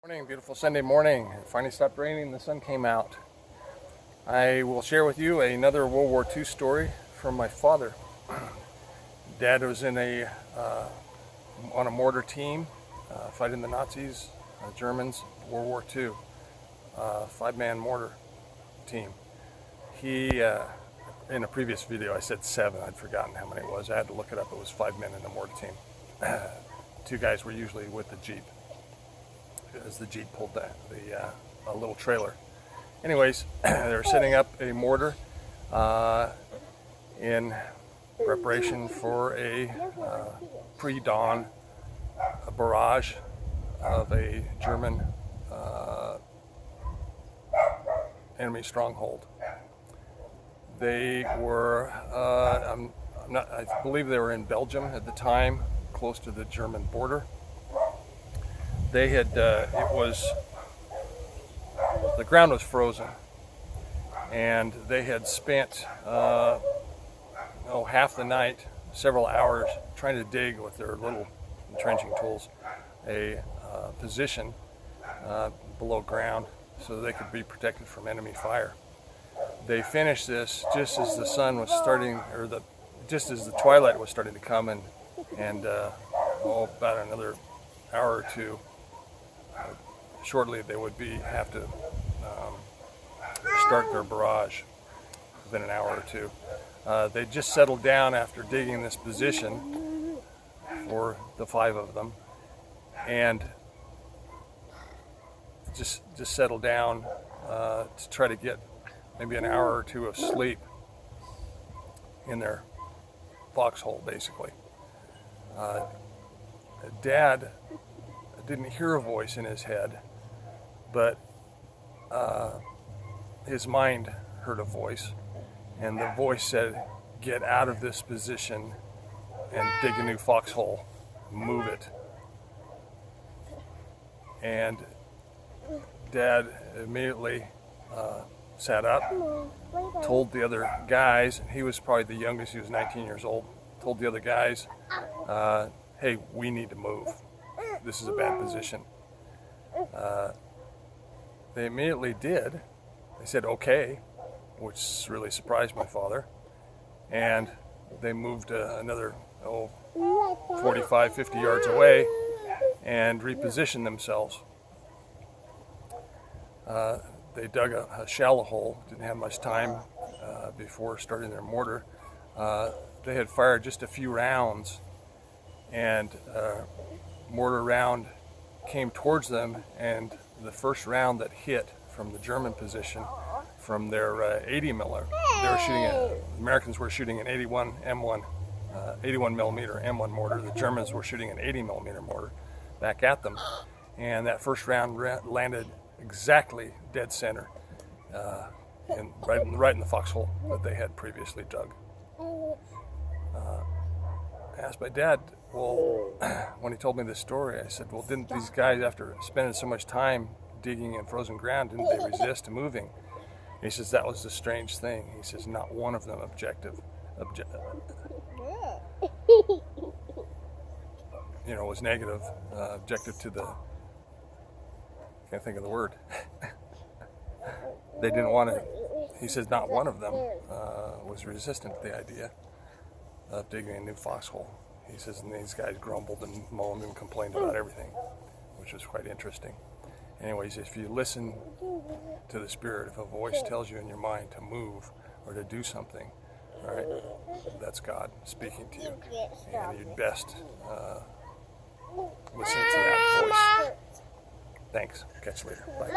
Morning, beautiful Sunday morning. It finally stopped raining, the sun came out. I will share with you another World War II story from my father. Dad was on a mortar team fighting the Nazis, Germans, World War II, 5-man mortar team. He, in a previous video I said 7, I'd forgotten how many it was. I had to look it up, it was 5 men in the mortar team. 2 guys were usually with the Jeep, as the Jeep pulled a little trailer. Anyways, they were setting up a mortar in preparation for a pre-dawn barrage of a German enemy stronghold. They were, I believe they were in Belgium at the time, close to the German border. They had, the ground was frozen, and they had spent half the night, several hours, trying to dig with their little entrenching tools a position below ground so they could be protected from enemy fire. They finished this just as the sun was starting, just as the twilight was starting to come, and about another hour or two. Shortly they would have to start their barrage within an hour or two. They just settled down after digging this position for the 5 of them, and just settled down to try to get maybe an hour or 2 of sleep in their foxhole, basically. Dad didn't hear a voice in his head, but his mind heard a voice, and the voice said, "Get out of this position and dig a new foxhole, move it." And Dad immediately sat up, told the other guys, and he was probably the youngest, he was 19 years old, told the other guys, "Hey, we need to move. This is a bad position." They immediately did. They said okay, which really surprised my father, and they moved another 45, 50 yards away and repositioned themselves. They dug a shallow hole, didn't have much time before starting their mortar. They had fired just a few rounds, and mortar round came towards them, and the first round that hit from the German position, from their 80 miller, they were shooting the Americans were shooting an 81 millimeter M1 mortar. The Germans were shooting an 80 millimeter mortar back at them, and that first round landed exactly dead center, right in the foxhole that they had previously dug. I asked my dad, well, when he told me this story, I said, well, didn't these guys, after spending so much time digging in frozen ground, didn't they resist moving? And he says, that was the strange thing. He says, not one of them was negative, objective to the, can't think of the word. They didn't want to, he says, not one of them was resistant to the idea of digging a new foxhole. He says, and these guys grumbled and moaned and complained about everything, which was quite interesting. Anyways, if you listen to the Spirit, if a voice tells you in your mind to move or to do something, all right, that's God speaking to you, and you'd best listen to that voice. Thanks. Catch you later. Bye.